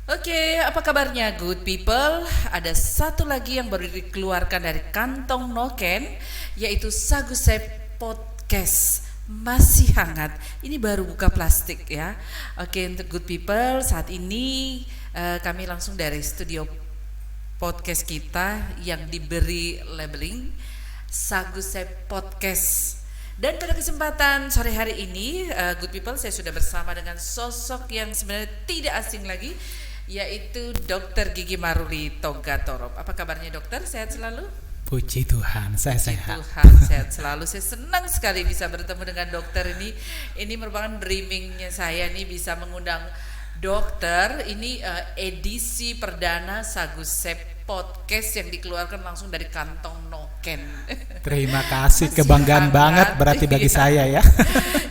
Oke, apa kabarnya good people? Ada satu lagi yang baru dikeluarkan dari kantong Noken, yaitu Sagu Sep Podcast. Masih hangat. Ini baru buka plastik ya. Oke, untuk good people, saat ini kami langsung dari studio podcast kita yang diberi labeling Sagu Sep Podcast. Dan pada kesempatan sore hari ini, good people, saya sudah bersama dengan sosok yang sebenarnya tidak asing lagi, yaitu Dr. Gigi Maruli Togatorop. Apa kabarnya dokter? Sehat selalu? Puji Tuhan, saya Puji sehat. Tuhan, sehat selalu. Saya senang sekali bisa bertemu dengan dokter ini. Ini merupakan dreamingnya saya nih, bisa mengundang dokter. Ini edisi perdana Sagu Sep Podcast yang dikeluarkan langsung dari kantong Noken. Terima kasih, Masih kebanggaan hangat. banget berarti bagi saya ya.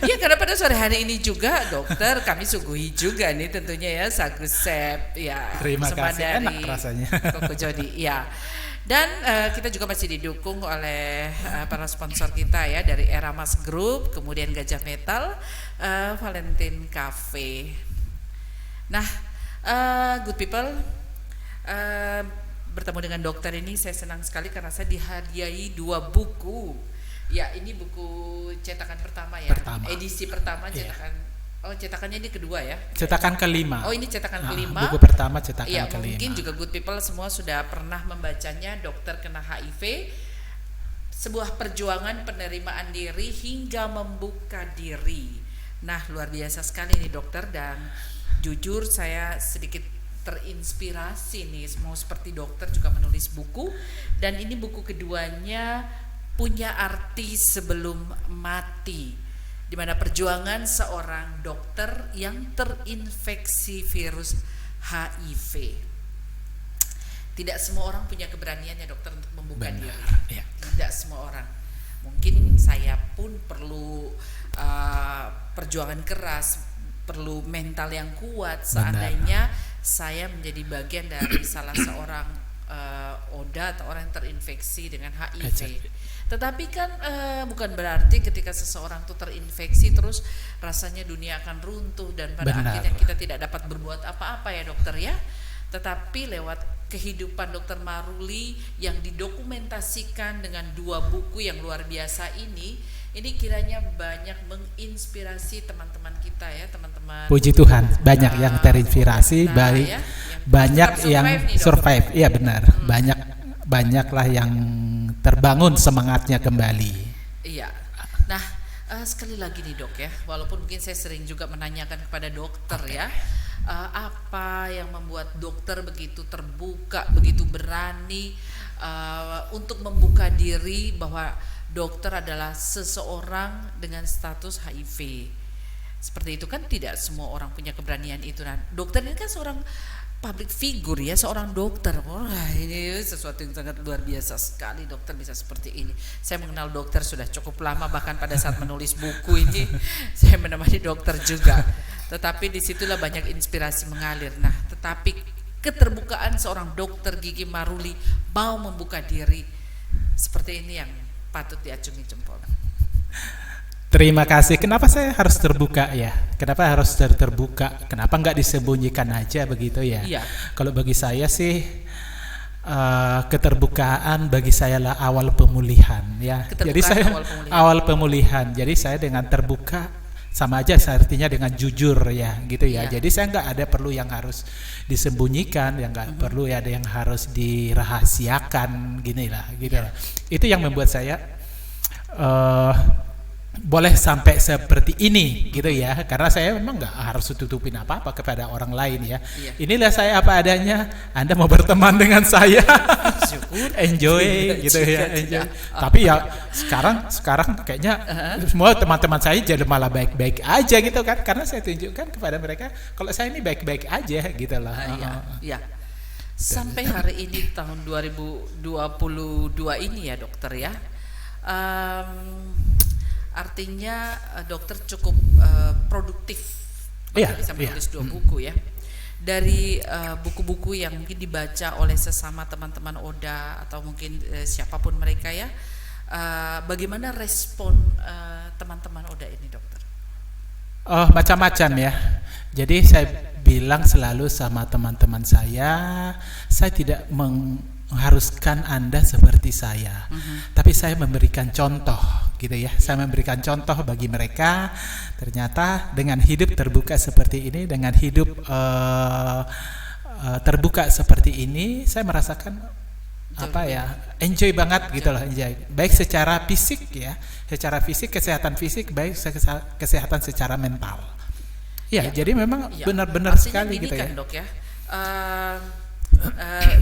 Ya, karena pada sore hari ini juga dokter kami suguhi juga nih tentunya ya Sagu Sep ya. Terima bersama kasih, dari enak rasanya. Koko Jody ya. Dan kita juga masih didukung oleh para sponsor kita ya, dari Eramas Group, kemudian Gajah Metal, Valentine Cafe. Nah, good people, bertemu dengan dokter ini saya senang sekali karena saya dihadiahi 2 buku. Ya, ini buku cetakan pertama ya. Pertama. Edisi pertama Iya. cetakan. Oh, cetakannya ini kedua ya. Cetakan kelima. Oh, ini cetakan kelima. Buku pertama cetakan Ya, kelima. mungkin juga good people semua sudah pernah membacanya, Dokter Kena HIV, sebuah perjuangan penerimaan diri hingga membuka diri. Nah, luar biasa sekali nih dokter, dan jujur saya sedikit terinspirasi nih, mau seperti dokter juga menulis buku, dan ini buku keduanya punya arti sebelum mati, di mana perjuangan seorang dokter yang terinfeksi virus HIV. Tidak semua orang punya keberanian ya dokter untuk membuka Benar, diri. ya. Tidak semua orang. Mungkin saya pun perlu perjuangan keras, perlu mental yang kuat. Seandainya saya menjadi bagian dari salah seorang ODA atau orang yang terinfeksi dengan HIV. Tetapi kan bukan berarti ketika seseorang itu terinfeksi terus rasanya dunia akan runtuh dan pada akhirnya kita tidak dapat berbuat apa-apa ya dokter ya. Tetapi lewat kehidupan Dokter Maruli yang didokumentasikan dengan 2 buku yang luar biasa ini kiranya banyak menginspirasi teman-teman kita ya, teman-teman. Puji Tuhan, banyak yang terinspirasi, baik ya, banyak yang nih, survive. Iya benar, banyaklah yang terbangun semangatnya kembali. Iya. Nah, sekali lagi nih dok ya, walaupun mungkin saya sering juga menanyakan kepada dokter ya, apa yang membuat dokter begitu terbuka, begitu berani untuk membuka diri bahwa dokter adalah seseorang dengan status HIV. Seperti itu kan tidak semua orang punya keberanian itu. Nah, dokter ini kan seorang public figure ya, seorang dokter. Wah, ini sesuatu yang sangat luar biasa sekali dokter bisa seperti ini. Saya mengenal dokter sudah cukup lama, bahkan pada saat menulis buku ini saya menemani dokter juga. Tetapi disitulah banyak inspirasi mengalir. Nah, tetapi keterbukaan seorang dokter Gigi Maruli mau membuka diri seperti ini yang patut diacungi jempol. Terima kasih. Kenapa saya harus terbuka ya? Kenapa harus terbuka? Kenapa nggak disembunyikan aja begitu ya? Iya. Kalau bagi saya sih keterbukaan bagi saya lah awal pemulihan ya. Jadi saya awal pemulihan. Jadi saya dengan terbuka sama aja artinya dengan jujur ya gitu ya. Iya. Jadi saya nggak ada perlu yang harus disembunyikan, yang nggak perlu ada yang harus dirahasiakan gini lah gitu lah. Itu yang membuat saya boleh sampai seperti ini gitu ya, karena saya memang nggak harus tutupin apa-apa kepada orang lain ya. Inilah saya apa adanya. Anda mau berteman dengan saya, enjoy gitu ya, enjoy. Tapi ya sekarang kayaknya semua teman-teman saya jadi malah baik-baik aja gitu kan, karena saya tunjukkan kepada mereka kalau saya ini baik-baik aja gitu lah. Iya. Sampai hari ini tahun 2022 ini ya dokter ya. Artinya dokter cukup produktif, bisa menulis 2 buku ya. Dari buku-buku yang mungkin dibaca oleh sesama teman-teman ODA atau mungkin siapapun mereka ya, bagaimana respon teman-teman ODA ini dokter? Macam-macam ya. Jadi saya bilang selalu sama teman-teman saya tidak mengharuskan Anda seperti saya, tapi saya memberikan contoh gitu ya. Saya memberikan contoh bagi mereka. Ternyata dengan hidup terbuka seperti ini, dengan hidup terbuka seperti ini, saya merasakan enjoy banget gitu loh, enjoy. Baik secara fisik ya, secara fisik, kesehatan fisik, baik kesehatan secara mental. Ya, jadi memang benar-benar sekali gitu kan, ya. Dok ya.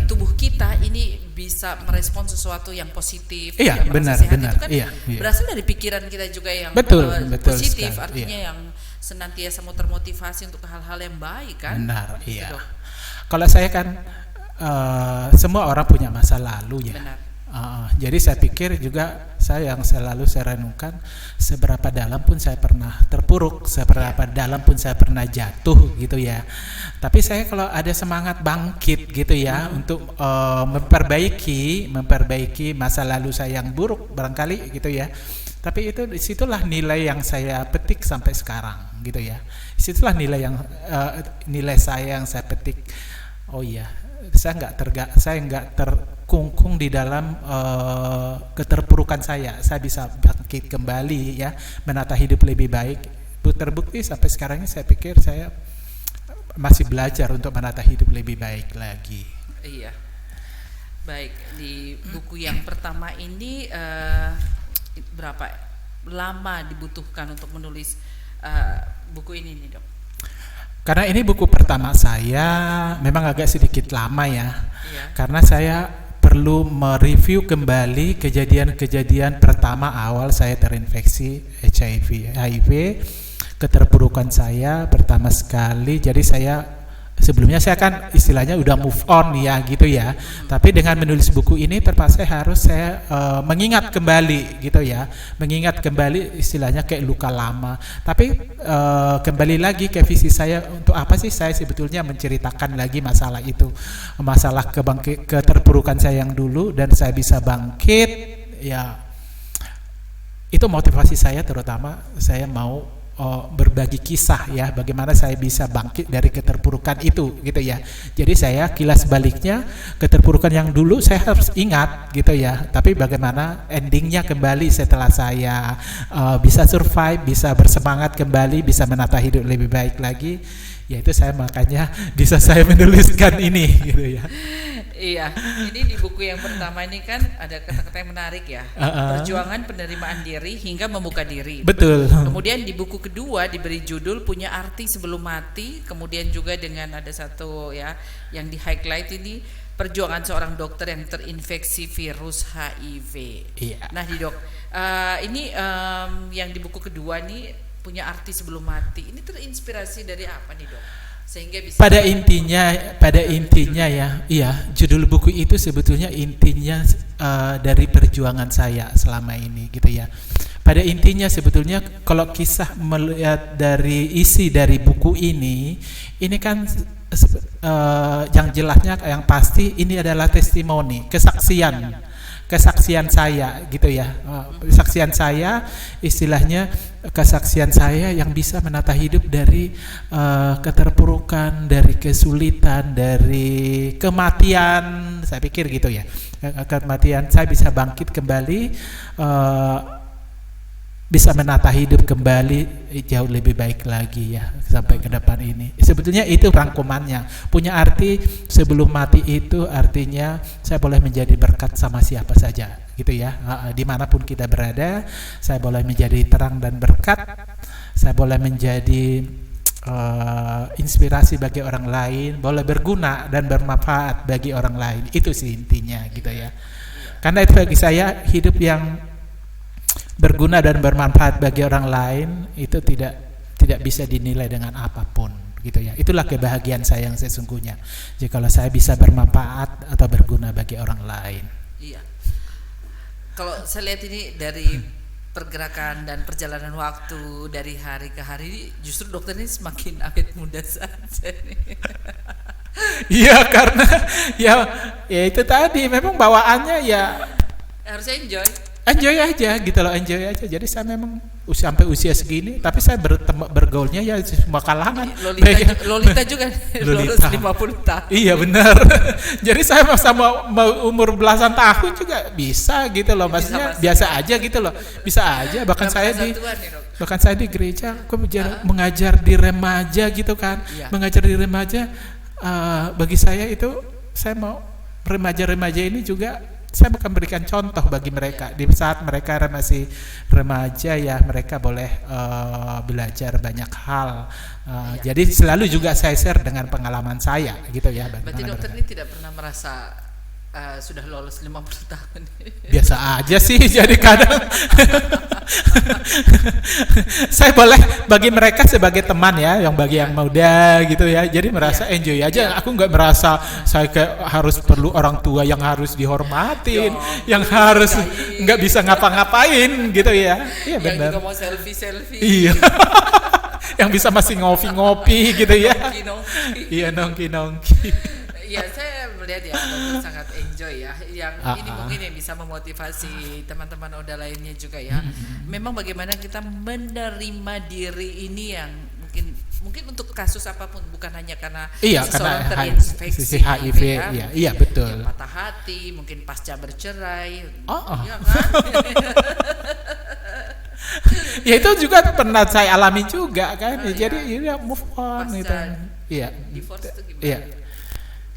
Tubuh kita ini bisa merespon sesuatu yang positif, yang benar, sehat, benar. Itu kan berasal dari pikiran kita juga yang positif, sekali. Artinya yang senantiasa mau termotivasi untuk hal-hal yang baik kan. Benar, gitu, iya. Dok. Kalau saya kan semua orang punya masa lalu ya. Benar. Jadi saya pikir juga saya yang selalu saya renungkan, seberapa dalam pun saya pernah terpuruk, seberapa dalam pun saya pernah jatuh gitu ya. Tapi saya kalau ada semangat bangkit gitu ya, untuk memperbaiki masa lalu saya yang buruk barangkali gitu ya. Tapi itu disitulah nilai yang saya petik sampai sekarang gitu ya. Disitulah nilai saya yang saya petik. Oh iya, saya nggak terkungkung di dalam keterpurukan saya. Saya bisa bangkit kembali ya, menata hidup lebih baik. Terbukti sampai sekarang ini saya pikir saya masih belajar untuk menata hidup lebih baik lagi. Iya. Baik, di buku yang pertama ini berapa lama dibutuhkan untuk menulis buku ini nih, Dok? Karena ini buku pertama saya, memang agak sedikit lama ya. Karena saya perlu mereview kembali kejadian-kejadian pertama awal saya terinfeksi HIV, keterpurukan saya pertama sekali. Jadi sebelumnya saya kan istilahnya udah move on ya gitu ya. Tapi dengan menulis buku ini terpaksa harus saya mengingat kembali gitu ya. Mengingat kembali istilahnya kayak luka lama. Tapi kembali lagi ke visi saya, untuk apa sih saya sebetulnya menceritakan lagi masalah itu. Masalah keterpurukan saya yang dulu dan saya bisa bangkit ya. Itu motivasi saya, terutama saya mau berbagi kisah ya, bagaimana saya bisa bangkit dari keterpurukan itu gitu ya. Jadi saya kilas baliknya, keterpurukan yang dulu saya harus ingat gitu ya, tapi bagaimana endingnya kembali setelah saya bisa survive, bisa bersemangat kembali, bisa menata hidup lebih baik lagi. Yaitu saya makanya bisa saya menuliskan ini gitu ya. Iya, ini di buku yang pertama ini kan ada kata-kata yang menarik ya. Perjuangan penerimaan diri hingga membuka diri. Betul. Kemudian di buku kedua diberi judul Punya Arti Sebelum Mati. Kemudian juga dengan ada satu ya yang di highlight ini, perjuangan seorang dokter yang terinfeksi virus HIV. Iya. Nah, Dok, ini yang di buku kedua nih, Punya Arti Sebelum Mati. Ini terinspirasi dari apa nih, Dok? Sehingga bisa pada intinya ya, iya, judul buku itu sebetulnya intinya dari perjuangan saya selama ini gitu ya. Pada intinya sebetulnya kalau kisah melihat dari isi dari buku ini kan yang jelasnya, yang pasti ini adalah testimoni, kesaksian saya gitu ya. Kesaksian saya, istilahnya kesaksian saya yang bisa menata hidup dari keterpurukan, dari kesulitan, dari kematian. Saya pikir gitu ya, kematian saya bisa bangkit kembali, bisa menata hidup kembali jauh lebih baik lagi ya sampai ke depan ini. Sebetulnya itu rangkumannya. Punya arti sebelum mati itu artinya saya boleh menjadi berkat sama siapa saja gitu ya. Dimanapun kita berada, saya boleh menjadi terang dan berkat. Saya boleh menjadi inspirasi bagi orang lain, boleh berguna dan bermanfaat bagi orang lain. Itu sih intinya gitu ya. Karena itu bagi saya hidup yang berguna dan bermanfaat bagi orang lain itu tidak bisa dinilai dengan apapun gitu ya. Itulah kebahagiaan saya yang sesungguhnya. Jadi kalau saya bisa bermanfaat atau berguna bagi orang lain. Iya. Kalau saya lihat ini dari pergerakan dan perjalanan waktu dari hari ke hari, justru dokter ini semakin awet muda saja nih. Iya, karena ya itu tadi memang bawaannya ya harus enjoy aja gitu loh, enjoy aja. Jadi saya memang sampai usia segini, tapi saya bergaulnya ya semua kalangan. Lolita juga lulus 50 tahun. Iya benar. Jadi saya sama umur belasan tahun juga bisa gitu loh, maksudnya biasa aja gitu loh, bisa aja. Bahkan saya di gereja, aku mengajar di remaja gitu kan, mengajar di remaja. Bagi saya itu, saya mau remaja-remaja ini juga saya akan berikan contoh bagi mereka di saat mereka masih remaja ya, mereka boleh belajar banyak hal. Jadi selalu juga saya share dengan pengalaman saya gitu ya. Berarti dokter ini tidak pernah merasa sudah lolos 50 tahun. Biasa aja sih, jadi kadang saya boleh bagi mereka sebagai teman ya, yang bagi yang muda gitu ya, jadi merasa enjoy aja. Aku nggak merasa saya harus perlu orang tua yang harus dihormatin, yang harus nggak bisa ngapa-ngapain gitu ya. Iya benar. Yang juga mau selfie. Iya. Yang bisa masih ngopi-ngopi gitu ya. Iya, nongki-nongki. Iya, saya melihat ya dokter sangat enjoy ya. Yang ini mungkin yang bisa memotivasi teman-teman Oda lainnya juga ya. Memang bagaimana kita menerima diri ini yang mungkin untuk kasus apapun, bukan hanya karena seseorang terinfeksi HIV ya. Iya betul. Yang patah hati, mungkin pasca bercerai. Iya kan? Ya itu juga pernah saya alami juga kan. Jadi ya move on gitu. Iya. Divorce itu gimana? Iya.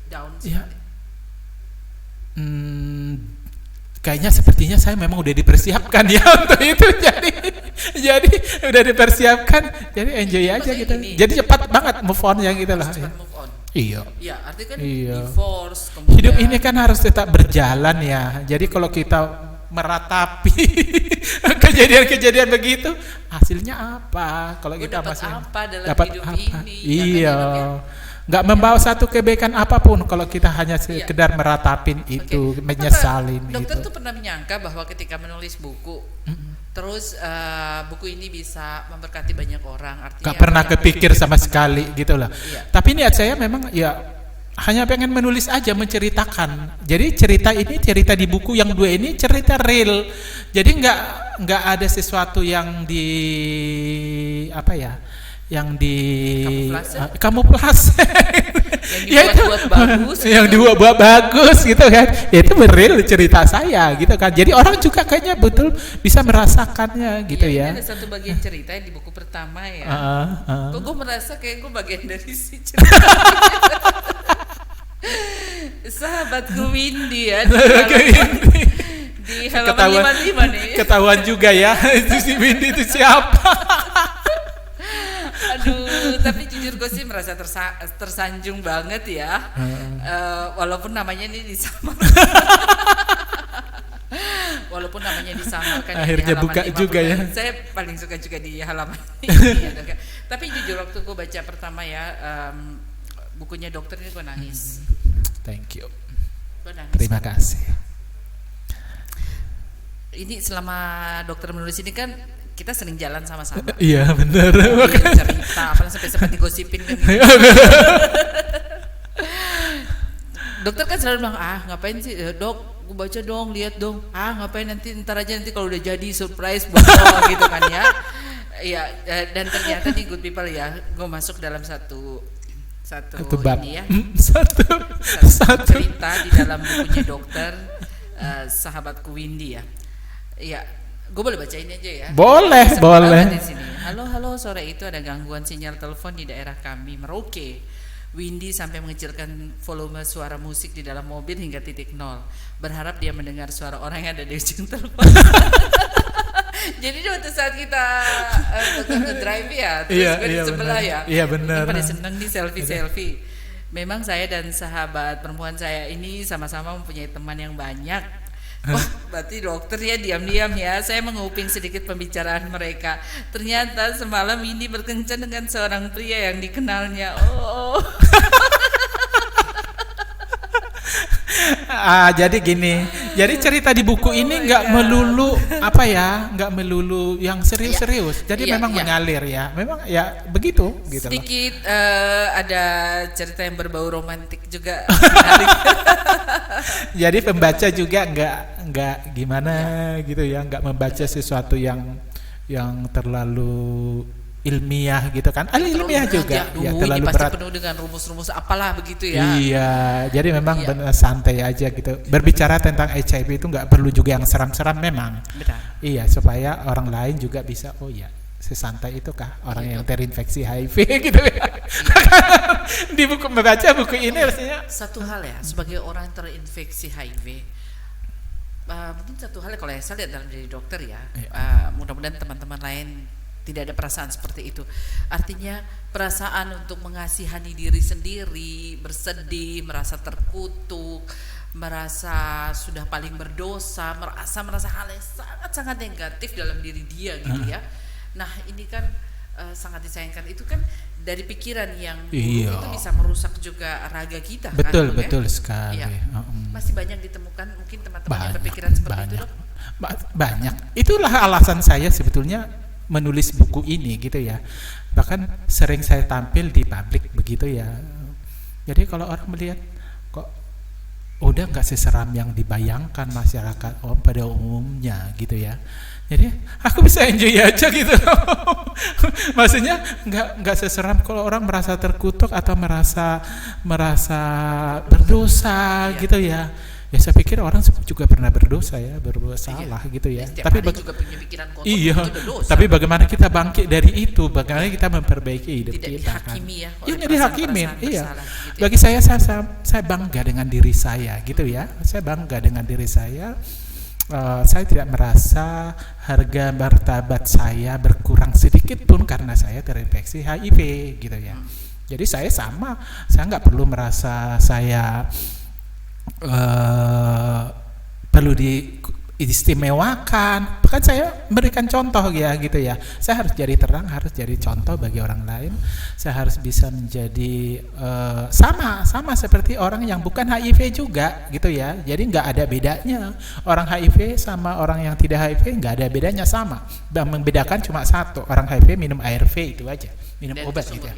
Down ya. Kayaknya sepertinya saya memang udah dipersiapkan ya untuk itu, jadi udah dipersiapkan, jadi enjoy aja gitu. Jadi cepat banget move on yang gitu lah. Cepat move on. Iya. Iya, artinya kan divorce. Kemudian hidup ini kan harus tetap berjalan ya. Jadi kalau kita meratapi kejadian-kejadian begitu, hasilnya apa? Kalau kita masih dapat hidup apa? ini? Iya. Nggak membawa satu kebaikan apapun kalau kita hanya sekedar meratapin itu, menyesalin itu. Dokter tuh pernah menyangka bahwa ketika menulis buku, terus buku ini bisa memberkati banyak orang. Artinya nggak pernah kepikir sama sekali gitu lah. Tapi niat saya memang ya hanya pengen menulis aja, menceritakan. Jadi cerita di buku yang 2 ini cerita real. Jadi nggak ada sesuatu yang yang di kamuflase yang dibuat bagus gitu kan, ya itu real cerita saya gitu kan, jadi orang juga kayaknya betul bisa merasakannya gitu ya. Ada satu bagian cerita di buku pertama ya, kok gue merasa kayak gue bagian dari si cerita. Sahabatku Windy ya, di halaman 55 nih. Ketahuan juga ya itu si Windy itu siapa. Aduh, tapi jujur gue sih merasa tersanjung banget ya. Walaupun namanya ini disamakan. Akhirnya di buka 50, juga ya. Saya paling suka juga di halaman ini. Tapi jujur waktu gue baca pertama ya, bukunya dokter ini gue nangis. Thank you. Nangis. Terima kasih. Ini selama dokter menulis ini kan kita sering jalan sama-sama. Iya benar. Cerita, sampai sempat digosipin kan gitu. Dokter kan selalu bilang, ngapain sih dok, gue baca dong, lihat dong. Ngapain ntar aja kalau udah jadi surprise buat lo gitu kan ya. Iya, dan ternyata di Good People ya, gue masuk dalam satu bab. Ini ya. Satu cerita di dalam bukunya dokter, sahabatku Windy ya. Iya. Gue boleh bacain aja ya? Boleh. Di sini. Halo, sore itu ada gangguan sinyal telepon di daerah kami, Merauke. Windy sampai mengecilkan volume suara musik di dalam mobil hingga titik nol. Berharap dia mendengar suara orang yang ada di ujung telepon. Jadi waktu saat kita drive ya, terus gue di sebelah ya. Iya benar. Pada seneng nih selfie. Memang saya dan sahabat perempuan saya ini sama-sama mempunyai teman yang banyak. Wah, berarti dokter ya diam-diam ya. Saya menguping sedikit pembicaraan mereka. Ternyata semalam ini berkencan dengan seorang pria yang dikenalnya. Jadi gini. Jadi cerita di buku ini nggak melulu yang serius-serius. Jadi memang mengalir ya. Memang ya begitu gitu. Sedikit ada cerita yang berbau romantik juga. Jadi pembaca juga nggak gimana gitu ya, nggak membaca sesuatu yang yang terlalu ilmiah gitu kan. Ilmiah juga ya, terlalu ini pasti berat. penuh dengan rumus-rumus apalah begitu ya. Iya, jadi memang Iya. benar santai aja gitu. Berbicara tentang HIV itu nggak perlu juga yang seram-seram memang. Benar. Iya, supaya orang lain juga bisa, oh ya, sesantai itu kah orang Iya, yang Dok. terinfeksi HIV gitu ya. Di buku membaca buku ini rasanya Satu hal ya, sebagai orang yang terinfeksi HIV, mungkin satu hal ya, kalau yang saya lihat dalam diri dokter ya, mudah-mudahan teman-teman lain tidak ada perasaan seperti itu. Artinya perasaan untuk mengasihani diri sendiri, bersedih, merasa terkutuk, merasa sudah paling berdosa, merasa hal yang sangat-sangat negatif dalam diri dia gitu ya. Nah ini kan sangat disayangkan, itu kan dari pikiran yang buruk itu bisa merusak juga raga kita. betul kan, betul ya? sekali. Iya. Masih banyak ditemukan mungkin teman-teman yang berpikiran seperti itu, Dok? Banyak. Itulah alasan saya sebetulnya menulis buku ini gitu ya. Bahkan sering saya tampil di publik begitu ya. Jadi kalau orang melihat kok udah nggak seseram yang dibayangkan masyarakat pada umumnya gitu ya. Jadi aku bisa enjoy aja gitu. Maksudnya nggak seseram kalau orang merasa terkutuk atau merasa berdosa gitu ya. Ya saya pikir orang juga pernah berdosa ya, berbuat salah gitu ya. Tapi juga punya pikiran kotor, iya, itu udah dosa. tapi bagaimana kita bangkit dari itu? Bagaimana kita memperbaiki hidup Tidak kita? dihakimi ya. Iya, dihakimin. Iya. Bersalah, gitu ya. Bagi saya bangga dengan diri saya gitu ya. Saya bangga dengan diri saya. Saya tidak merasa harga martabat saya berkurang sedikit pun karena saya terinfeksi HIV gitu ya. Jadi saya nggak perlu merasa saya perlu diistimewakan. Bahkan saya memberikan contoh ya gitu ya. Saya harus jadi terang, harus jadi contoh bagi orang lain. Saya harus bisa menjadi sama seperti orang yang bukan HIV juga gitu ya. Jadi nggak ada bedanya. Orang HIV sama orang yang tidak HIV nggak ada bedanya, sama. Dan membedakan cuma satu, orang HIV minum ARV itu aja, minum obat gitu ya.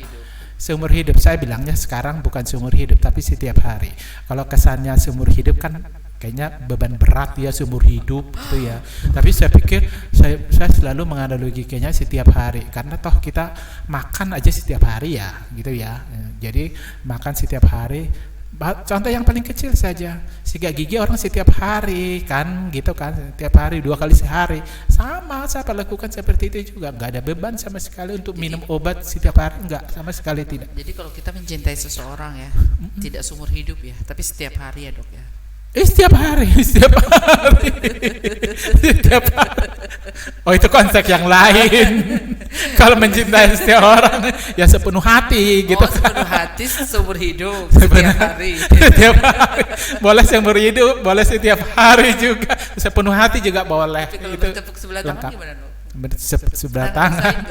Seumur hidup, saya bilangnya sekarang bukan seumur hidup tapi setiap hari. Kalau kesannya seumur hidup kan kayaknya beban berat ya seumur hidup gitu ya. Tapi saya pikir saya selalu menganalogikannya setiap hari, karena toh kita makan aja setiap hari ya gitu ya. Jadi makan setiap hari. Contoh yang paling kecil saja, sikat gigi orang setiap hari kan gitu kan, setiap hari 2 kali sehari. Sama saya lakukan seperti itu juga, nggak ada beban sama sekali untuk minum obat setiap hari, nggak, sama sekali tidak. Jadi kalau kita mencintai seseorang ya, tidak seumur hidup ya, tapi setiap hari ya, Dok ya. Setiap hari. Setiap hari. Oh itu konsep yang lain. Kalau mencintai setiap orang ya sepenuh hati gitu. Sepenuh hati seumur hidup, setiap hari. Setiap hari. Boleh seumur hidup, boleh setiap hari juga. Sepenuh hati juga boleh. Tapi kalau itu bertepuk sebelah tangan gimana, Dok? Sebelah tangan.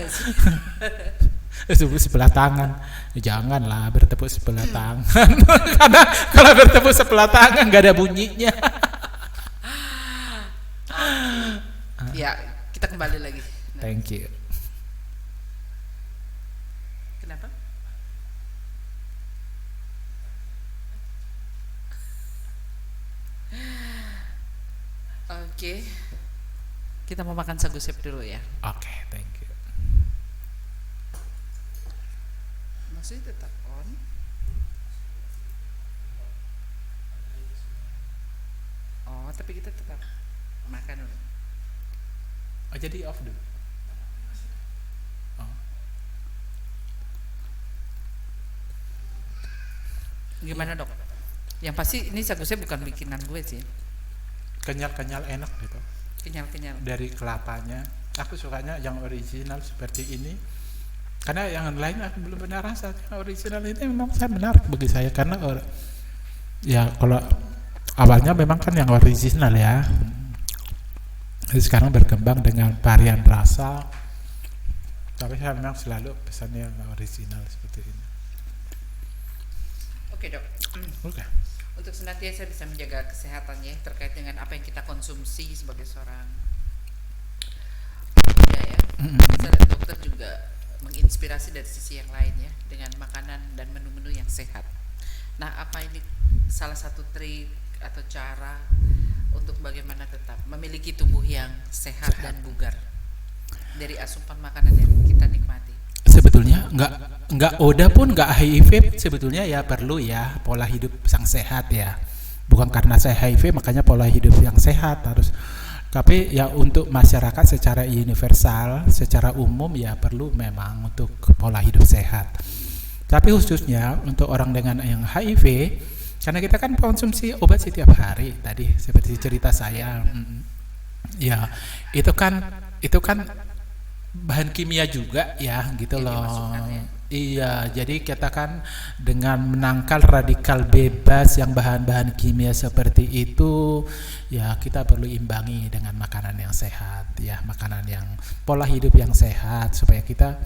Sebelah tangan, janganlah bertepuk sebelah tangan. Karena kalau bertepuk sebelah tangan nggak ada bunyinya. Ya, kita kembali lagi. Thank you. Kenapa? Oke. Kita mau makan sagu sep dulu ya. Oke, thank you. Maksudnya tetap on. Oh, tapi kita tetap makan dulu. Oh, jadi off dulu. Oh. Gimana, Dok? Yang pasti ini sagu sep bukan bikinan gue sih. Kenyal-kenyal enak gitu. Kenyal-kenyal. Dari kelapanya. Aku sukanya yang original seperti ini. Karena yang lain aku belum pernah rasa. Yang original ini memang saya menarik bagi saya karena ya kalau awalnya memang kan yang original ya. Jadi sekarang berkembang dengan varian rasa. Tapi saya memang selalu pesan yang original seperti ini. Oke, Dok. Oke. Untuk senantiasa bisa menjaga kesehatannya terkait dengan apa yang kita konsumsi sebagai seorang ya. Saya dan dokter juga menginspirasi dari sisi yang lain ya, dengan makanan dan menu-menu yang sehat. Nah, apa ini salah satu trik atau cara untuk bagaimana tetap memiliki tubuh yang sehat dan bugar? dari asupan makanan yang kita nikmati? Sebetulnya nggak ODA pun nggak HIV sebetulnya ya perlu ya pola hidup yang sehat ya. Bukan karena saya HIV makanya pola hidup yang sehat harus. Tapi ya untuk masyarakat secara universal, secara umum ya perlu memang untuk pola hidup sehat. Tapi khususnya untuk orang dengan yang HIV, karena kita kan konsumsi obat setiap hari tadi seperti cerita saya, ya itu kan bahan kimia juga ya gitu loh. Iya, jadi kita kan dengan menangkal radikal bebas yang bahan-bahan kimia seperti itu, ya kita perlu imbangi dengan makanan yang sehat, ya makanan yang pola hidup yang sehat supaya kita,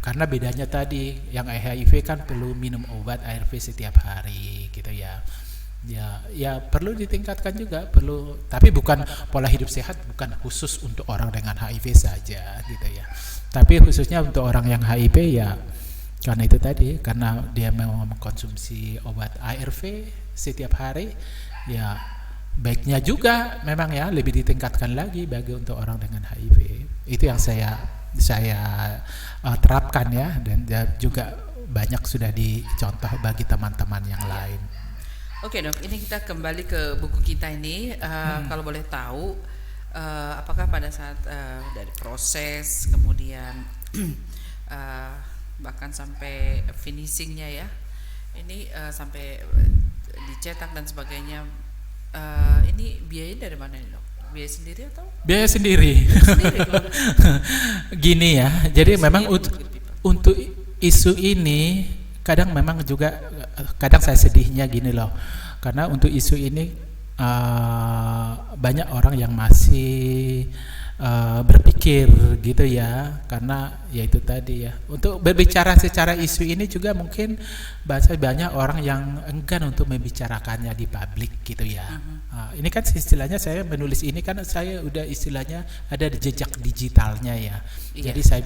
karena bedanya tadi yang HIV kan perlu minum obat ARV setiap hari, gitu ya. Ya perlu ditingkatkan juga, perlu, tapi bukan pola hidup sehat, bukan khusus untuk orang dengan HIV saja, gitu ya. Tapi khususnya untuk orang yang HIV ya. Karena itu tadi, karena dia memang mengkonsumsi obat ARV setiap hari, ya baiknya juga memang ya lebih ditingkatkan lagi bagi untuk orang dengan HIV. Itu yang saya terapkan ya, dan juga banyak sudah dicontoh bagi teman-teman yang lain. Oke dok, ini kita kembali ke buku kita ini. Kalau boleh tahu, apakah pada saat dari proses kemudian bahkan sampai finishingnya ya, ini sampai dicetak dan sebagainya, ini biayanya dari mana nih dok? Biaya sendiri atau? Biaya sendiri. Gini ya, jadi memang untuk isu ini kadang memang juga kadang saya sedihnya gini loh, karena untuk isu ini banyak orang yang masih berpikir gitu ya, karena ya itu tadi ya, untuk berbicara secara isu ini juga mungkin banyak orang yang enggan untuk membicarakannya di publik gitu ya. Ini kan istilahnya saya menulis ini kan saya udah istilahnya ada di jejak digitalnya ya. Jadi saya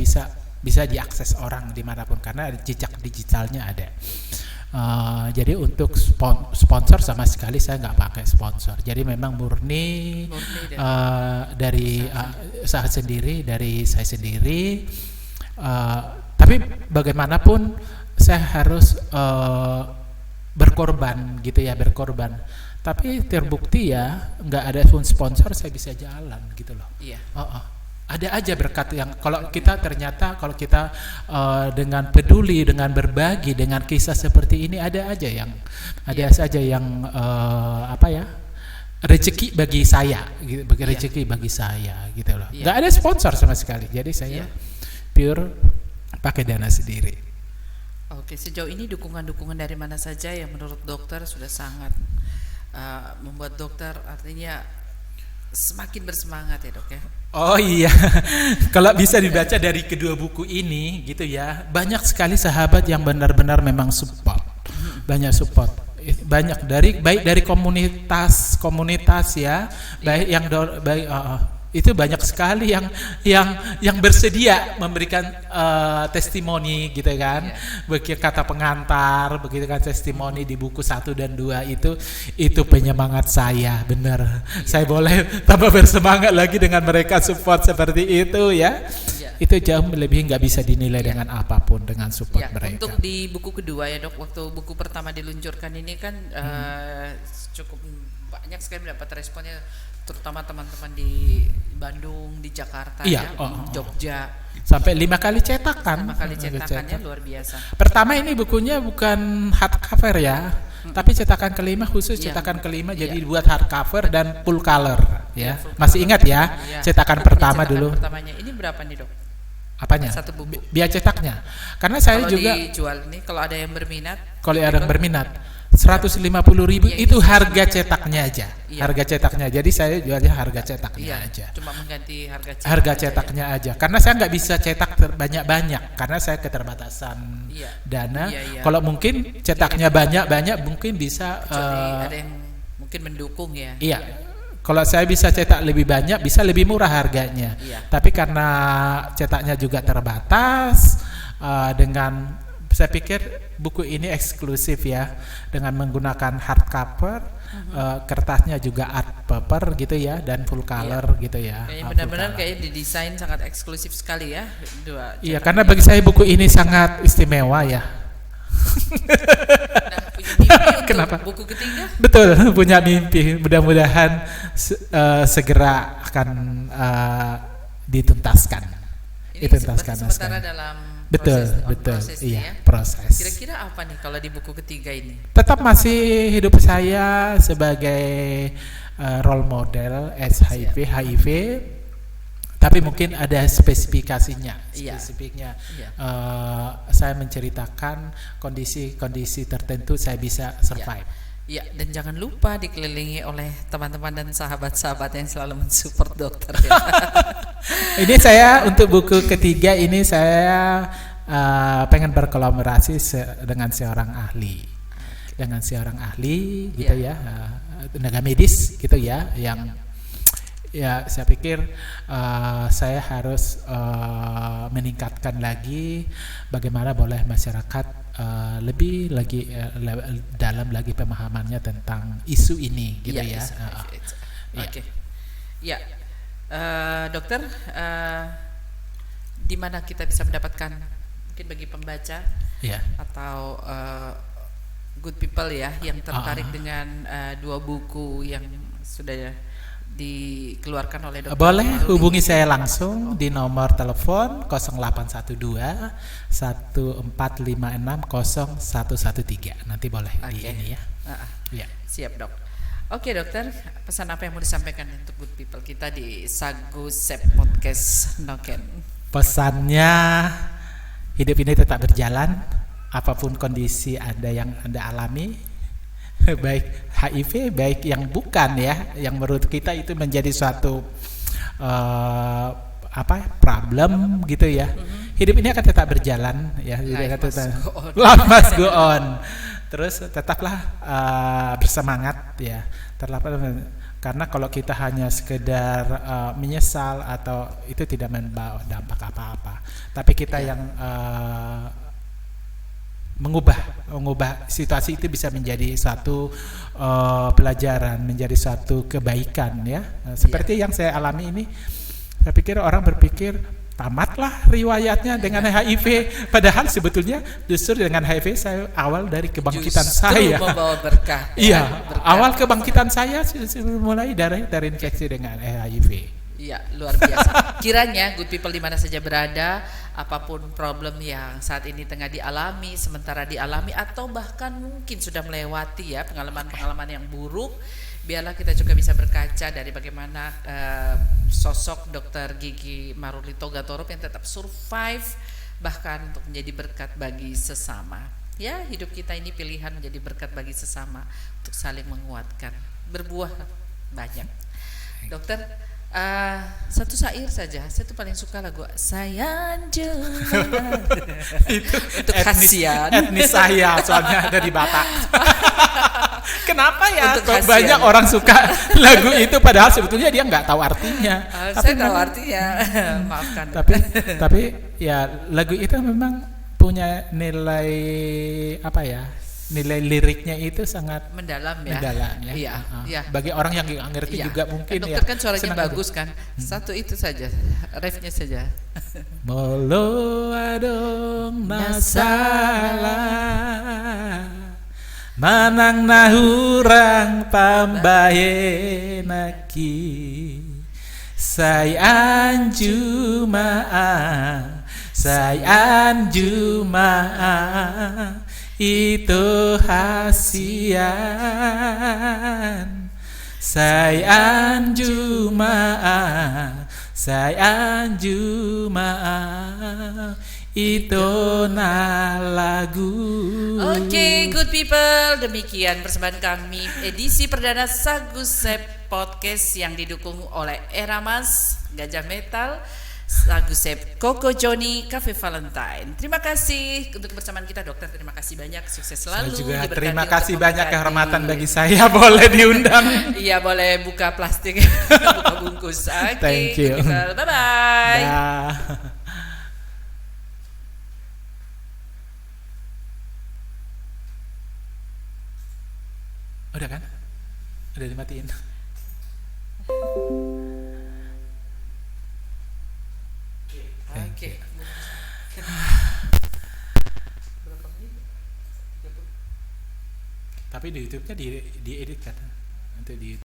bisa diakses orang dimanapun karena jejak digitalnya ada. Jadi untuk sponsor sama sekali saya nggak pakai sponsor. Jadi memang murni dari usaha sendiri, dari saya sendiri. Tapi bagaimanapun saya harus berkorban gitu ya, berkorban. Tapi terbukti ya nggak ada pun sponsor saya bisa jalan gitu loh. Iya. Ada aja berkat yang kalau kita ternyata kalau kita dengan peduli, dengan berbagi, dengan kisah seperti ini ada saja yang rezeki bagi saya, gitu, rezeki bagi saya gitu loh. Nggak ada sponsor sama sekali, jadi saya pure pakai dana sendiri. Oke, sejauh ini dukungan-dukungan dari mana saja yang menurut dokter sudah sangat membuat dokter artinya semakin bersemangat ya dok ya? Oh iya, kalau bisa dibaca dari kedua buku ini gitu ya, banyak sekali sahabat yang benar-benar memang support, banyak support, banyak baik dari komunitas ya, baik yang itu banyak sekali yang bersedia memberikan testimoni gitu kan, kata pengantar begitu kan, testimoni di buku 1 dan 2 itu penyemangat saya benar. Saya boleh tambah bersemangat lagi dengan mereka support seperti itu ya. Itu jauh lebih nggak bisa dinilai dengan apapun dengan support mereka. Untuk di buku kedua ya dok, waktu buku pertama diluncurkan ini kan cukup banyak sekali mendapat responnya, terutama teman-teman di Bandung, di Jakarta, Jogja. Sampai 5 kali cetakan. 5 kali cetakannya luar biasa. Pertama ini bukunya bukan hardcover ya, tapi cetakan kelima khusus cetakan kelima jadi buat hardcover dan full color ya. Masih ingat ya cetakan pertama dulu. Pertamanya ini berapa nih dok? Apanya? Satu buku. Biaya cetaknya. Karena saya kalau juga dijual nih, kalau ada yang berminat. Kalau ada yang berminat. 150.000 itu harga cetaknya aja. Harga cetaknya. Jadi saya jualnya harga cetaknya aja. Cuma mengganti harga cetaknya aja. Karena saya nggak bisa cetak banyak-banyak karena saya keterbatasan dana. Kalau mungkin cetaknya banyak-banyak mungkin bisa ada yang mungkin mendukung ya. Iya. Kalau saya bisa cetak lebih banyak bisa lebih murah harganya. Tapi karena cetaknya juga terbatas dengan saya pikir buku ini eksklusif ya, dengan menggunakan hardcover, kertasnya juga art paper gitu ya, dan full color gitu ya. Kayaknya benar-benar kayak didesain sangat eksklusif sekali ya. Iya, karena bagi saya buku ini sangat istimewa ya. Nah, punya mimpi untuk Kenapa? buku ketiga? Betul, punya mimpi. Mudah-mudahan segera akan dituntaskan. Ini sementara dalam betul, proses iya, ya. proses. Kira-kira apa nih kalau di buku ketiga ini? Tetap masih hidup saya sebagai role model HIV, tapi mungkin ada spesifikasinya. Spesifiknya, saya menceritakan kondisi-kondisi tertentu saya bisa survive. Ya, dan jangan lupa dikelilingi oleh teman-teman dan sahabat-sahabat yang selalu mensupport dokter ya. Ini saya untuk buku ketiga ini saya pengen berkolaborasi dengan seorang ahli. Dengan seorang ahli gitu ya, tenaga medis gitu ya, yang ya saya pikir saya harus meningkatkan lagi bagaimana boleh masyarakat lebih lagi dalam lagi pemahamannya tentang isu ini gitu ya. Oke. Ya, dokter, di mana kita bisa mendapatkan mungkin bagi pembaca atau good people ya yang tertarik dengan dua buku yang sudah dikeluarkan oleh dokter? Boleh hubungi saya langsung di nomor telepon 0812 1456 0113. Nanti boleh di ini ya. Ya. Siap dok. Oke dokter, pesan apa yang mau disampaikan untuk good people kita di Sagu Sep Podcast Noken? Pesannya, hidup ini tetap berjalan apapun kondisi Anda yang Anda alami, baik HIV, baik yang bukan ya, yang menurut kita itu menjadi suatu problem gitu ya. Hidup ini akan tetap berjalan ya. Life must go on. Terus tetaplah bersemangat ya. Karena kalau kita hanya sekedar menyesal atau itu tidak membawa dampak apa-apa. Tapi kita yang mengubah situasi itu bisa menjadi suatu pelajaran, menjadi suatu kebaikan ya. Seperti yang saya alami ini, saya pikir orang berpikir tamatlah riwayatnya dengan HIV, padahal sebetulnya justru dengan HIV saya awal dari kebangkitan saya. Membawa berkah. Iya, awal kebangkitan saya mulai dari infeksi dengan HIV. Iya, luar biasa. Kiranya good people di mana saja berada, apapun problem yang saat ini tengah dialami, sementara dialami atau bahkan mungkin sudah melewati ya pengalaman-pengalaman yang buruk, biarlah kita juga bisa berkaca dari bagaimana sosok Dr. Gigi Marulito Gatorop yang tetap survive bahkan untuk menjadi berkat bagi sesama. Ya, hidup kita ini pilihan menjadi berkat bagi sesama untuk saling menguatkan, berbuah banyak. Dokter, satu syair saja, saya tuh paling suka lagu Sayang Jumlah itu untuk kasihan etnis saya soalnya ada di Batak. Kenapa ya banyak orang suka lagu itu padahal sebetulnya dia nggak tahu artinya. Saya tahu artinya. Maafkan. Tapi ya lagu itu memang punya nilai apa ya? Nilai liriknya itu sangat mendalam ya. Iya. Bagi orang yang nggak ngerti juga mungkin dokter ya. Dokter kan suaranya bagus kan. Satu itu saja, refnya saja. Molo adong nasalah manang nahurang pambaye naki sayan jumaah itu hasian sayan jumaah itu na lagu. Oke, good people, demikian persembahan kami edisi perdana Sagu Sep Podcast yang didukung oleh Eramas, Gajah Metal, Sagu Sep, Koko Joni, Cafe Valentine. Terima kasih untuk kebersamaan kita dokter. Terima kasih banyak, sukses selalu. Saya juga terima kasih banyak, kehormatan bagi saya boleh diundang. Iya, boleh buka plastik, buka bungkus. Oke, thank you. Bye bye. Udah kan? Udah dimatiin. Oke. Tapi di YouTube-nya diedit kan? Nanti di